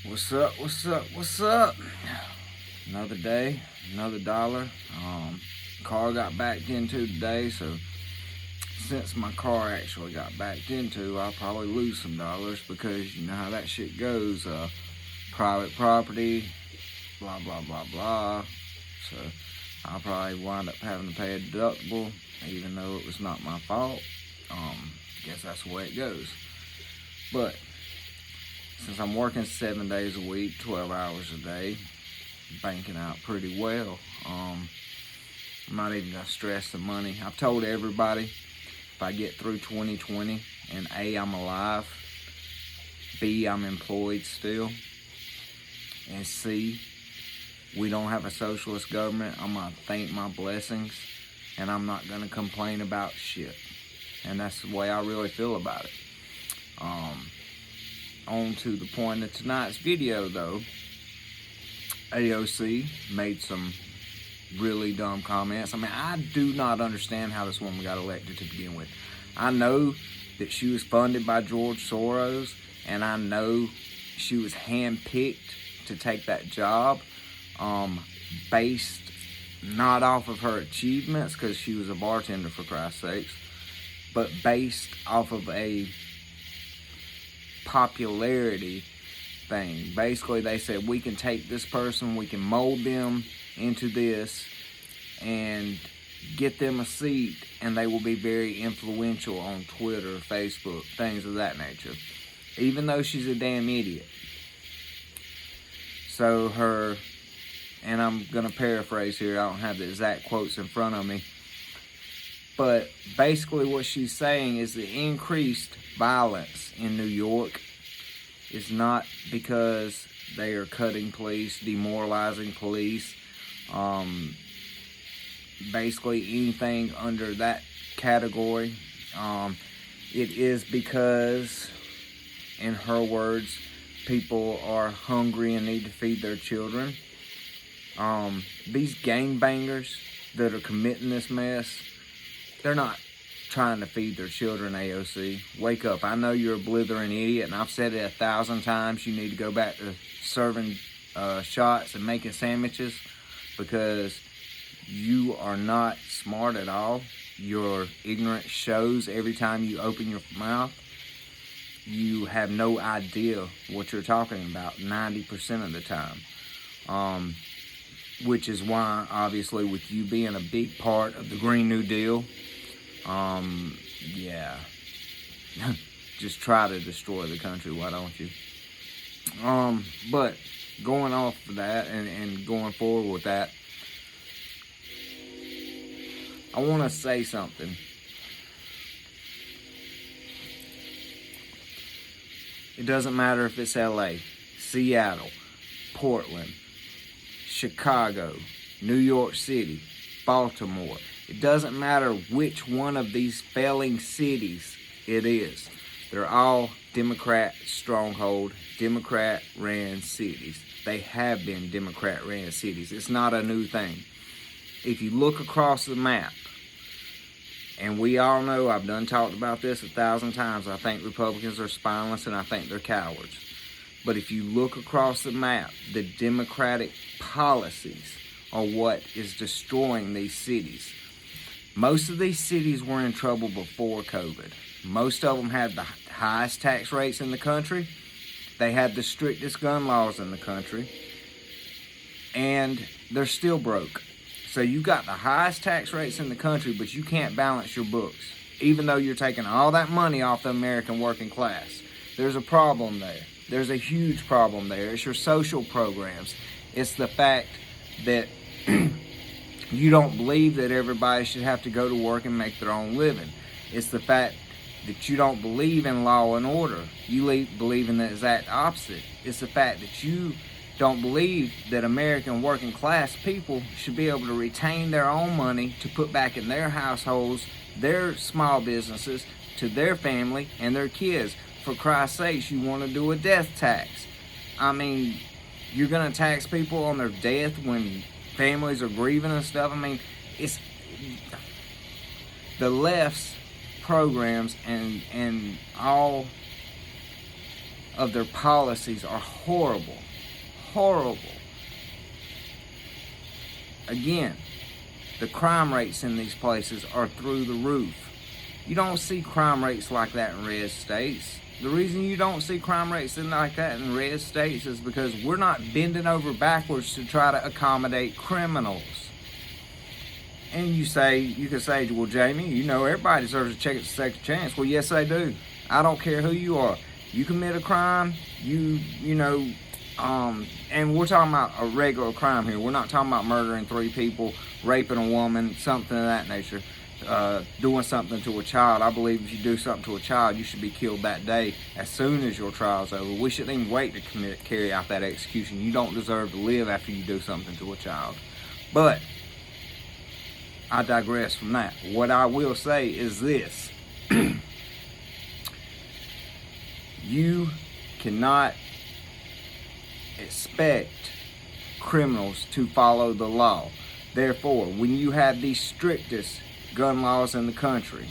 What's up? What's up? What's up? Another day, another dollar. Car got backed into today, so since my car actually got backed into, I'll probably lose some dollars because you know how that shit goes. Private property, blah blah blah blah. So I'll probably wind up having to pay a deductible, even though it was not my fault. Guess that's the way it goes. But since I'm working 7 days a week, 12 hours a day, banking out pretty well, I'm not even gonna stress the money. I've told everybody if I get through 2020 and A, I'm alive, B, I'm employed still, and C, we don't have a socialist government, I'm gonna thank my blessings and I'm not gonna complain about shit. And that's the way I really feel about it. On to the point of tonight's video though, AOC made some really dumb comments. I mean, I do not understand how this woman got elected to begin with. I know that she was funded by George Soros, and I know she was handpicked to take that job, based not off of her achievements, because she was a bartender for Christ's sakes, but based off of a popularity thing. Basically, they said, we can take this person, we can mold them into this and get them a seat, and they will be very influential on Twitter, Facebook, things of that nature, even though she's a damn idiot. So her, and I'm gonna paraphrase here, I don't have the exact quotes in front of me, but basically what she's saying is the increased violence in New York is not because they are cutting police, demoralizing police, basically anything under that category. It is because, in her words, people are hungry and need to feed their children. These gangbangers that are committing this mess, they're not trying to feed their children, AOC. Wake up. I know you're a blithering idiot, and I've said it 1,000 times. You need to go back to serving shots and making sandwiches, because you are not smart at all. Your ignorance shows every time you open your mouth. You have no idea what you're talking about 90% of the time. Which is why, obviously, with you being a big part of the Green New Deal, yeah, just try to destroy the country, why don't you? But going off of that and going forward with that, I want to say something. It doesn't matter if it's LA, Seattle, Portland, Chicago, New York City, Baltimore. It doesn't matter which one of these failing cities it is. They're all Democrat stronghold, Democrat-ran cities. They have been Democrat-ran cities. It's not a new thing. If you look across the map, and we all know, I've done talked about this 1,000 times, I think Republicans are spineless and I think they're cowards. But if you look across the map, the Democratic policies are what is destroying these cities. Most of these cities were in trouble before COVID. Most of them had the highest tax rates in the country. They had the strictest gun laws in the country. And they're still broke. So you got the highest tax rates in the country, but you can't balance your books, even though you're taking all that money off the American working class. There's a problem there. There's a huge problem there. It's your social programs. It's the fact that you don't believe that everybody should have to go to work and make their own living. It's the fact that you don't believe in law and order. You believe in the exact opposite. It's the fact that you don't believe that American working class people should be able to retain their own money to put back in their households, their small businesses, to their family and their kids. For Christ's sakes, you want to do a death tax. I mean, you're going to tax people on their death when families are grieving and stuff. I mean, it's the left's programs and all of their policies are horrible. Horrible. Again, the crime rates in these places are through the roof. You don't see crime rates like that in red states. The reason you don't see crime rates like that in red states is because we're not bending over backwards to try to accommodate criminals. And you can say, well, Jamie, you know everybody deserves a second chance. Well, yes, they do. I don't care who you are. You commit a crime, and we're talking about a regular crime here. We're not talking about murdering 3 people, raping a woman, something of that nature. Doing something to a child. I believe if you do something to a child, you should be killed that day as soon as your trial's over. We shouldn't even wait to carry out that execution. You don't deserve to live after you do something to a child. But I digress from that. What I will say is this. You cannot expect criminals to follow the law. Therefore, when you have the strictest gun laws in the country,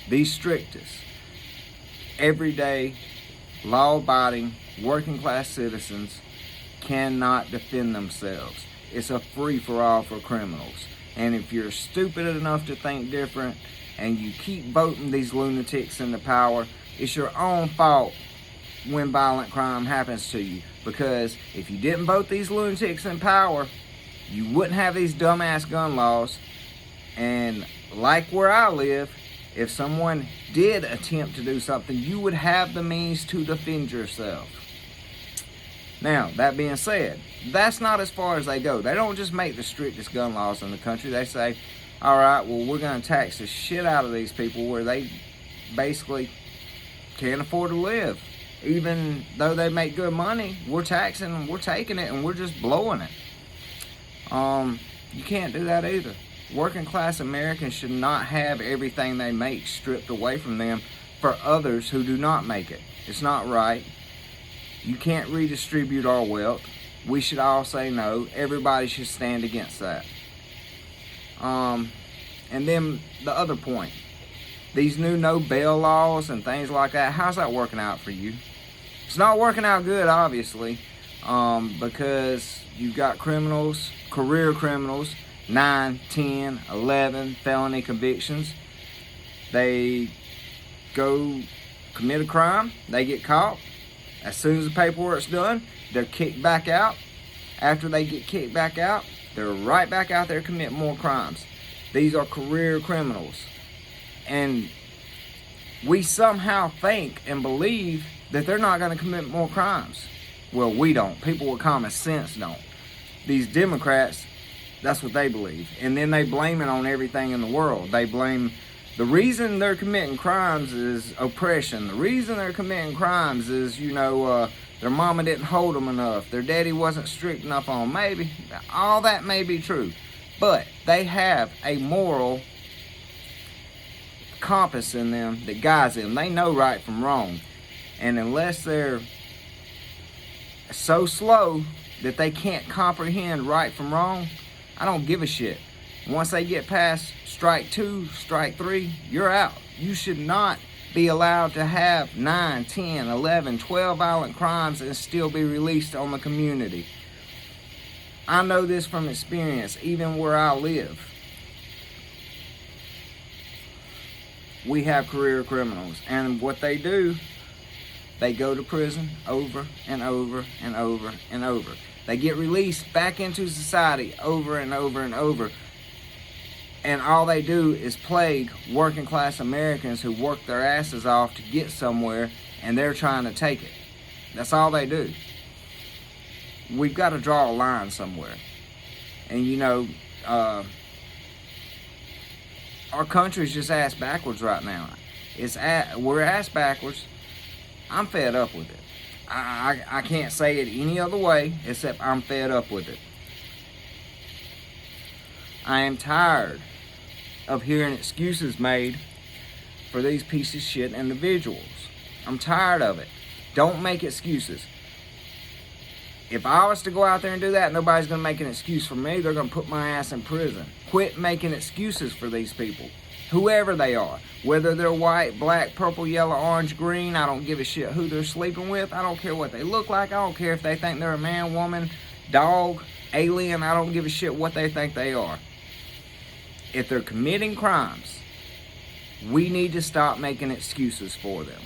the strictest, everyday, law-abiding, working-class citizens cannot defend themselves. It's a free-for-all for criminals. And if you're stupid enough to think different and you keep voting these lunatics into power, it's your own fault when violent crime happens to you. Because if you didn't vote these lunatics in power, you wouldn't have these dumbass gun laws. And like where I live, if someone did attempt to do something, you would have the means to defend yourself. Now, that being said, that's not as far as they go. They don't just make the strictest gun laws in the country. They say, all right, well, we're going to tax the shit out of these people where they basically can't afford to live. Even though they make good money, we're taxing them, we're taking it, and we're just blowing it. You can't do that either. Working class Americans should not have everything they make stripped away from them for others who do not make it. It's not right. You can't redistribute our wealth. We should all say no. Everybody should stand against that. And then the other point. These new no bail laws and things like that, how's that working out for you? It's not working out good, obviously, because you've got criminals, career criminals, 9, 10, 11 felony convictions. They go commit a crime, they get caught. As soon as the paperwork's done, they're kicked back out. After they get kicked back out, they're right back out there committing more crimes. These are career criminals. And we somehow think and believe that they're not going to commit more crimes. Well, we don't. People with common sense don't. These Democrats, that's what they believe. And then they blame it on everything in the world. They blame the reason they're committing crimes is oppression. The reason they're committing crimes is, their mama didn't hold them enough. Their daddy wasn't strict enough on them. Maybe. All that may be true. But they have a moral compass in them that guides them. They know right from wrong. And unless they're so slow that they can't comprehend right from wrong, I don't give a shit. Once they get past strike 2, strike 3, you're out. You should not be allowed to have 9, 10, 11, 12 violent crimes and still be released on the community. I know this from experience, even where I live. We have career criminals, and what they do, they go to prison over and over and over and over. They get released back into society over and over and over. And all they do is plague working class Americans who work their asses off to get somewhere, and they're trying to take it. That's all they do. We've got to draw a line somewhere. And our country's just ass backwards right now. We're ass backwards. I'm fed up with it. I can't say it any other way except I'm fed up with it. I am tired of hearing excuses made for these piece of shit individuals. I'm tired of it. Don't make excuses. If I was to go out there and do that, nobody's going to make an excuse for me. They're going to put my ass in prison. Quit making excuses for these people. whoever they are, whether they're white, black, purple, yellow, orange, green, I don't give a shit who they're sleeping with. I don't care what they look like. I don't care if they think they're a man, woman, dog, alien. I don't give a shit what they think they are. If they're committing crimes, we need to stop making excuses for them.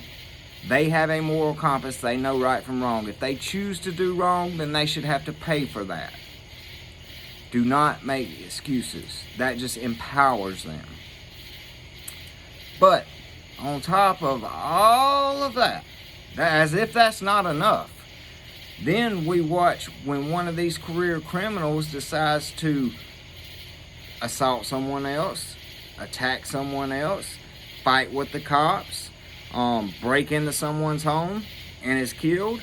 They have a moral compass. They know right from wrong. If they choose to do wrong, then they should have to pay for that. Do not make excuses. That just empowers them. But on top of all of that, as if that's not enough, then we watch when one of these career criminals decides to assault someone else, attack someone else, fight with the cops, break into someone's home and is killed.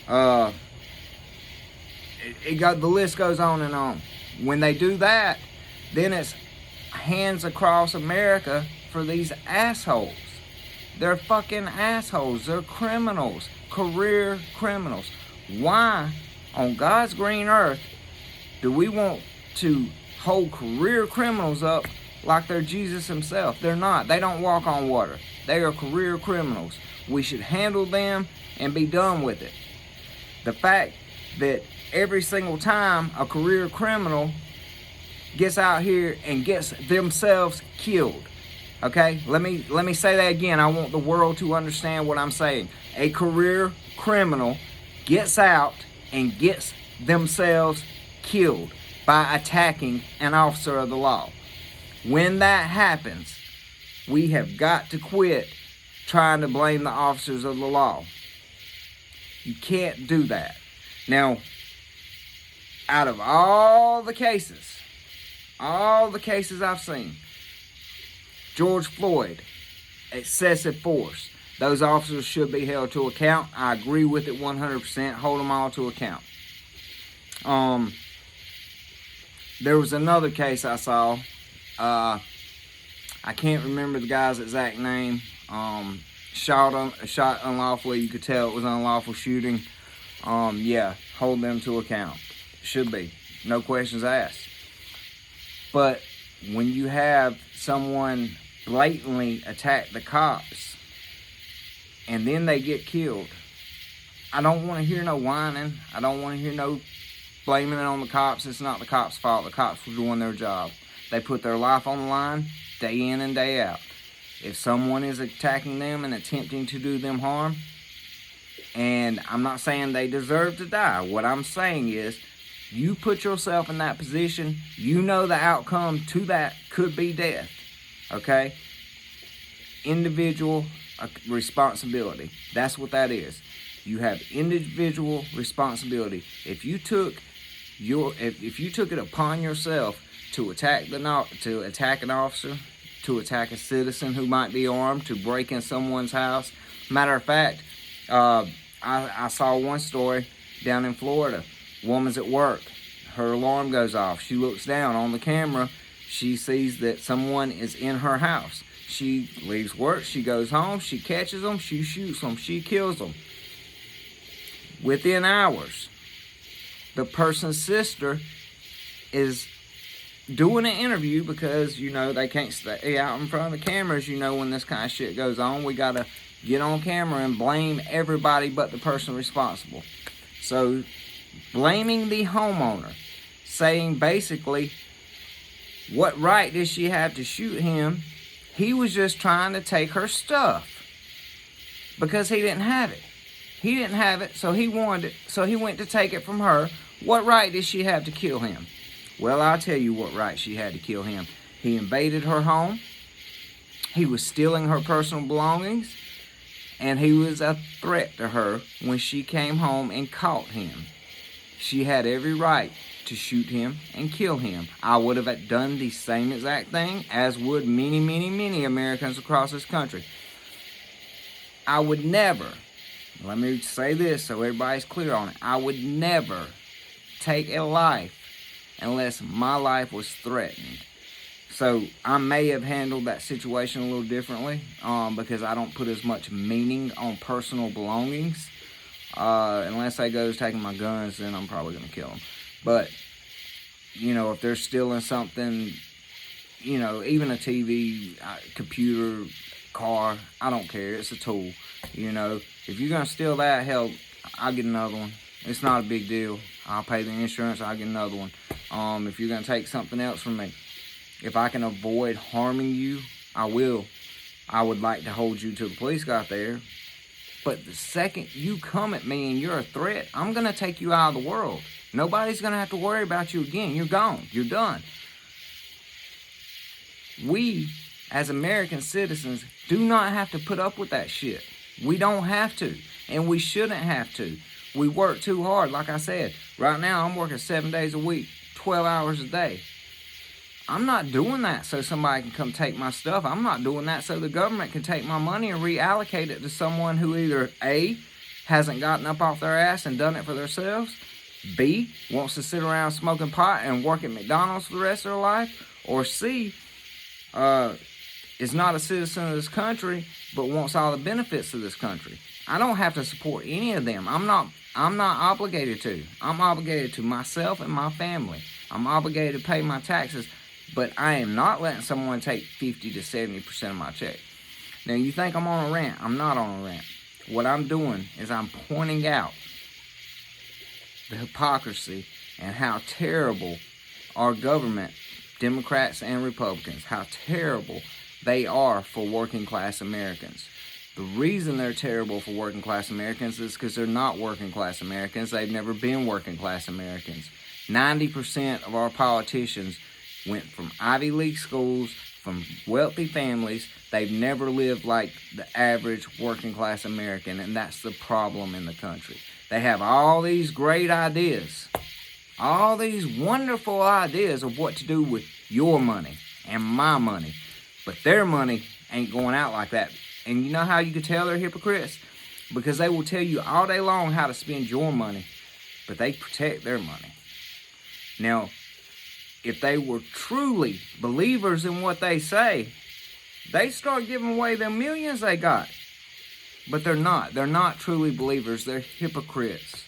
The list goes on and on. When they do that, then it's hands across America for these assholes. They're fucking assholes. They're criminals. Career criminals. Why on God's green earth do we want to hold career criminals up like they're Jesus himself? They're not. They don't walk on water. They are career criminals. We should handle them and be done with it. The fact that every single time a career criminal gets out here and gets themselves killed. Okay, let me say that again. I want the world to understand what I'm saying. A career criminal gets out and gets themselves killed by attacking an officer of the law. When that happens, we have got to quit trying to blame the officers of the law. You can't do that. Now, out of all the cases I've seen, George Floyd, excessive force. Those officers should be held to account. I agree with it 100%. Hold them all to account. There was another case I saw. I can't remember the guy's exact name. Shot unlawfully. You could tell it was unlawful shooting. Yeah, hold them to account. Should be. No questions asked. But when you have someone blatantly attack the cops and then they get killed, I don't want to hear no whining. I don't want to hear no blaming it on the cops. It's not the cops' fault. The cops were doing their job. They put their life on the line day in and day out. If someone is attacking them and attempting to do them harm, and I'm not saying they deserve to die. What I'm saying is, you put yourself in that position, you know the outcome to that could be death. Okay? Individual responsibility. That's what that is. You have individual responsibility. If you took it upon yourself to attack an officer, to attack a citizen who might be armed, to break in someone's house. Matter of fact, I saw one story down in Florida. Woman's at work. Her alarm goes off. She looks down on the camera. She sees that someone is in her house. She leaves work. She goes home. She catches them. She shoots them. She kills them. Within hours, the person's sister is doing an interview because, they can't stay out in front of the cameras. When this kind of shit goes on, we got to get on camera and blame everybody but the person responsible. So, blaming the homeowner, saying basically, what right did she have to shoot him? He was just trying to take her stuff because he didn't have it. He didn't have it, so he wanted it, so he went to take it from her. What right did she have to kill him? Well, I'll tell you what right she had to kill him. He invaded her home. He was stealing her personal belongings. And he was a threat to her when she came home and caught him. She had every right to shoot him and kill him. I would have done the same exact thing, as would many, many, many Americans across this country. I would never, let me say this so everybody's clear on it, I would never take a life unless my life was threatened. So I may have handled that situation a little differently because I don't put as much meaning on personal belongings. Unless they goes taking my guns, then I'm probably going to kill them. But, if they're stealing something you know, even a TV, computer, car, I don't care. It's a tool. You know, if you're going to steal that, hell, I'll get another one. It's not a big deal. I'll pay the insurance. I'll get another one. If you're going to take something else from me, if I can avoid harming you, I will. I would like to hold you till the police got there. But the second you come at me and you're a threat, I'm going to take you out of the world. Nobody's going to have to worry about you again. You're gone. You're done. We, as American citizens, do not have to put up with that shit. We don't have to, and we shouldn't have to. We work too hard, like I said. Right now, I'm working 7 days a week, 12 hours a day. I'm not doing that so somebody can come take my stuff. I'm not doing that so the government can take my money and reallocate it to someone who either A, hasn't gotten up off their ass and done it for themselves, B, wants to sit around smoking pot and work at McDonald's for the rest of their life, or C, is not a citizen of this country but wants all the benefits of this country. I don't have to support any of them. I'm not obligated to. I'm obligated to myself and my family. I'm obligated to pay my taxes, but I am not letting someone take 50 to 70% of my check. Now, you think I'm on a rant. I'm not on a rant. What I'm doing is I'm pointing out the hypocrisy and how terrible our government, Democrats and Republicans, how terrible they are for working class Americans. The reason they're terrible for working class Americans is because they're not working class Americans. They've never been working class Americans. 90% of our politicians went from Ivy League schools, from wealthy families. They've never lived like the average working class American, and that's the problem in the country. They have all these great ideas, all these wonderful ideas of what to do with your money and my money, but their money ain't going out like that. And you know how you can tell they're hypocrites? Because they will tell you all day long how to spend your money, but they protect their money. Now, if they were truly believers in what they say, they start giving away the millions they got. But they're not. They're not truly believers. They're hypocrites.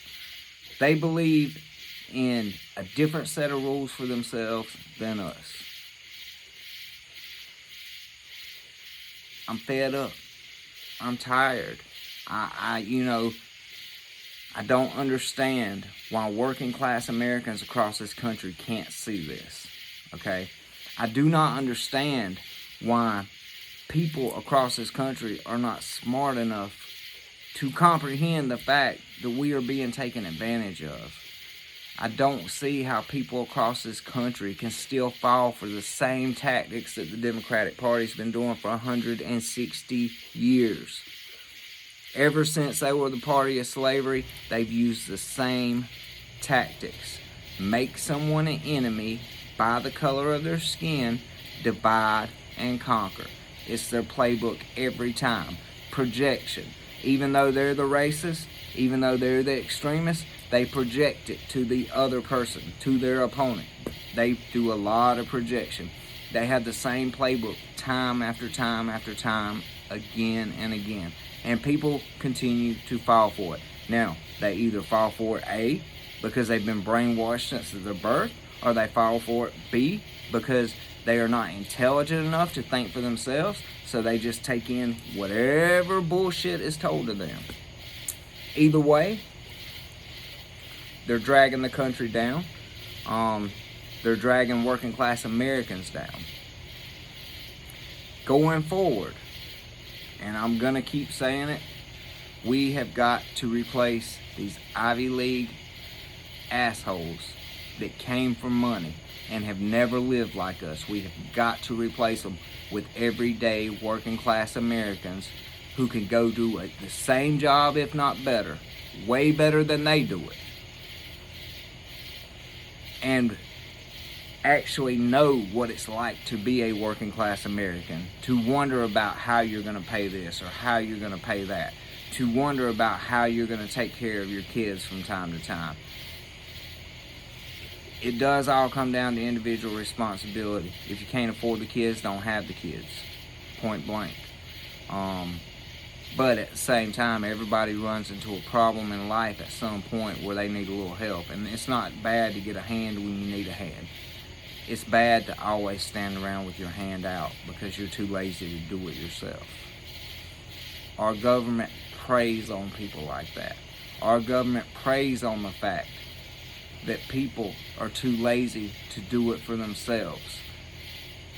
They believe in a different set of rules for themselves than us. I'm fed up. I'm tired. I don't understand why working class Americans across this country can't see this, okay? I do not understand why people across this country are not smart enough to comprehend the fact that we are being taken advantage of. I don't see how people across this country can still fall for the same tactics that the Democratic Party's been doing for 160 years. Ever since they were the party of slavery, they've used the same tactics. Make someone an enemy by the color of their skin, divide and conquer. It's their playbook every time. Projection. Even though they're the racist, even though they're the extremists, they project it to the other person, to their opponent. They do a lot of projection. They have the same playbook time after time after time, again and again. And people continue to fall for it. Now, they either fall for it, A, because they've been brainwashed since their birth, or they fall for it, B, because they are not intelligent enough to think for themselves, so they just take in whatever bullshit is told to them. Either way, they're dragging the country down. They're dragging working class Americans down. Going forward, and I'm going to keep saying it, we have got to replace these Ivy League assholes that came from money and have never lived like us. We have got to replace them with everyday working class Americans who can go do the same job, if not better, way better than they do it, and actually know what it's like to be a working class American, to wonder about how you're going to pay this or how you're going to pay that, to wonder about how you're going to take care of your kids from time to time. It does all come down to individual responsibility. If you can't afford the kids, don't have the kids, point blank. But at the same time, everybody runs into a problem in life at some point where they need a little help, and it's not bad to get a hand when you need a hand. It's bad to always stand around with your hand out because you're too lazy to do it yourself. Our government preys on people like that. Our government preys on the fact that people are too lazy to do it for themselves.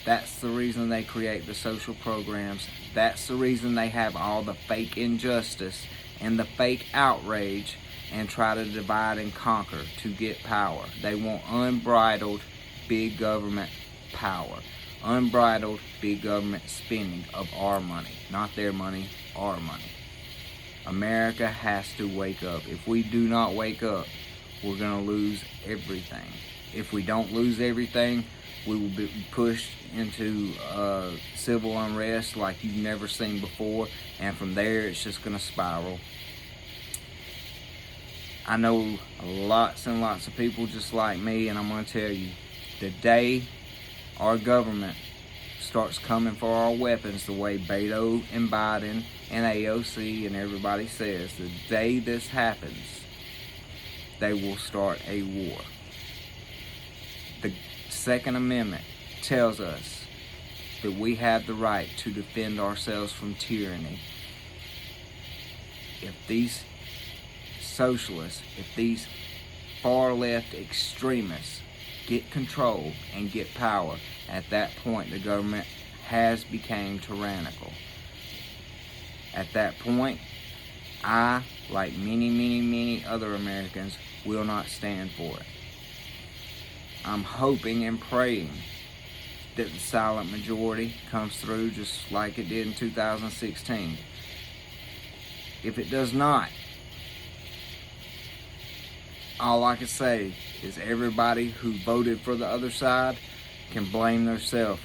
That's the reason they create the social programs. That's the reason they have all the fake injustice and the fake outrage and try to divide and conquer to get power. They want unbridled big government power. Unbridled big government spending of our money. Not their money, our money. America has to wake up. If we do not wake up, we're going to lose everything. If we don't lose everything, we will be pushed into civil unrest like you've never seen before, and from there it's just going to spiral. I know lots and lots of people just like me, and I'm going to tell you, the day our government starts coming for our weapons the way Beto and Biden and AOC and everybody says, the day this happens, they will start a war. The Second Amendment tells us that we have the right to defend ourselves from tyranny. If these socialists, if these far left extremists get control and get power, at that point the government has become tyrannical. At that point, I, like many other Americans, will not stand for it. I'm hoping and praying that the silent majority comes through just like it did in 2016. If it does not, all I can say is everybody who voted for the other side can blame themselves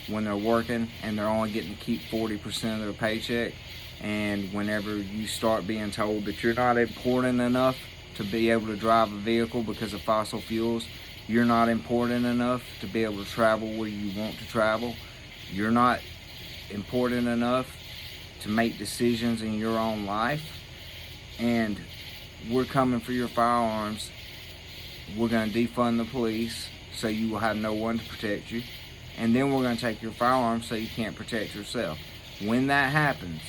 when they're working and they're only getting to keep 40% of their paycheck. And whenever you start being told that you're not important enough to be able to drive a vehicle because of fossil fuels, you're not important enough to be able to travel where you want to travel, you're not important enough to make decisions in your own life, and we're coming for your firearms, we're going to defund the police so you will have no one to protect you, and then we're going to take your firearms so you can't protect yourself. When that happens,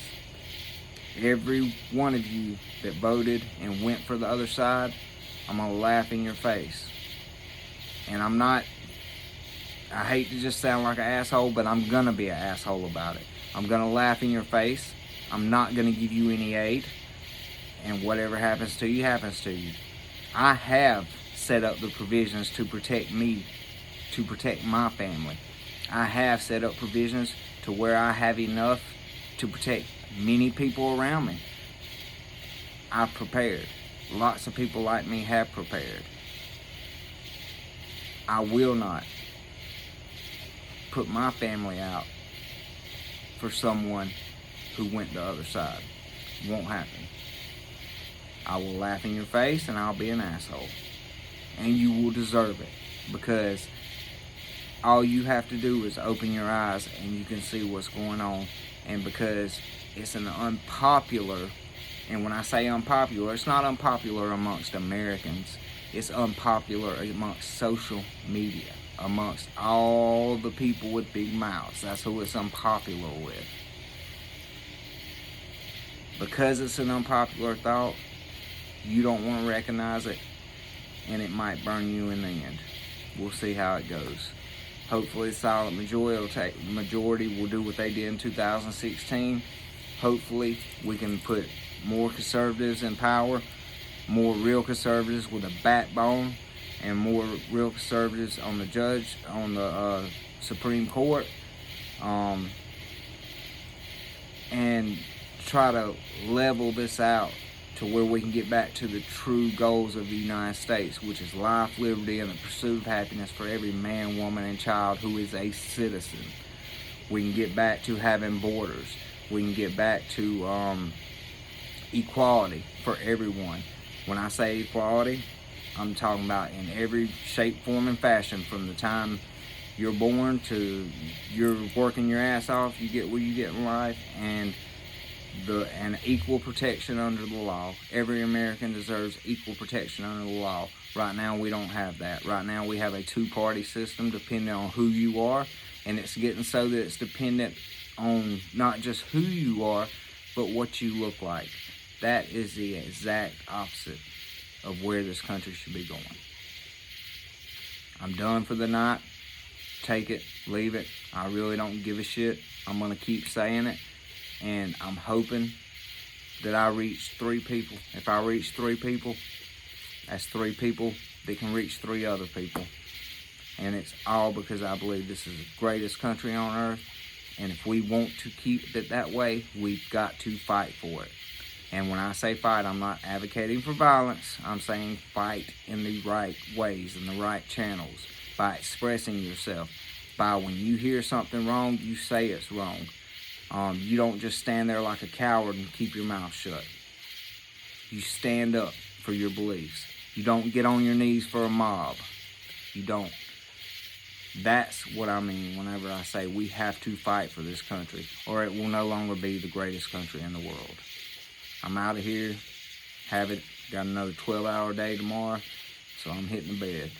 every one of you that voted and went for the other side, I'm going to laugh in your face. And I hate to just sound like an asshole, but I'm going to be an asshole about it. I'm going to laugh in your face. I'm not going to give you any aid. And whatever happens to you, happens to you. I have set up the provisions to protect me, to protect my family. I have set up provisions to where I have enough to protect many people around me. I've prepared. Lots of people like me have prepared. I will not put my family out for someone who went the other side. Won't happen. I will laugh in your face and I'll be an asshole. And you will deserve it, because all you have to do is open your eyes and you can see what's going on. And because it's an unpopular, and when I say unpopular, it's not unpopular amongst Americans, it's unpopular amongst social media, amongst all the people with big mouths. That's who it's unpopular with. Because it's an unpopular thought, you don't want to recognize it, and it might burn you in the end. We'll see how it goes. Hopefully the silent majority will do what they did in 2016. Hopefully we can put more conservatives in power, more real conservatives with a backbone, and more real conservatives on the Supreme Court, and try to level this out to where we can get back to the true goals of the United States, which is life, liberty, and the pursuit of happiness for every man, woman, and child who is a citizen. We can get back to having borders. We can get back to equality for everyone. When I say equality, I'm talking about in every shape, form, and fashion, from the time you're born to you're working your ass off, you get what you get in life, and and equal protection under the law. Every American deserves equal protection under the law. Right now, we don't have that. Right now, we have a two-party system depending on who you are, and it's getting so that it's dependent on not just who you are, but what you look like. That is the exact opposite of where this country should be going. I'm done for the night. Take it, leave it. I really don't give a shit. I'm going to keep saying it, and I'm hoping that I reach 3 people. If I reach 3 people, that's 3 people that can reach 3 other people. And it's all because I believe this is the greatest country on earth. And if we want to keep it that way, we've got to fight for it. And when I say fight, I'm not advocating for violence. I'm saying fight in the right ways, in the right channels, by expressing yourself. By when you hear something wrong, you say it's wrong. You don't just stand there like a coward and keep your mouth shut. You stand up for your beliefs. You don't get on your knees for a mob. You don't. That's what I mean whenever I say we have to fight for this country, or it will no longer be the greatest country in the world. I'm out of here. Got another 12-hour day tomorrow, so I'm hitting the bed.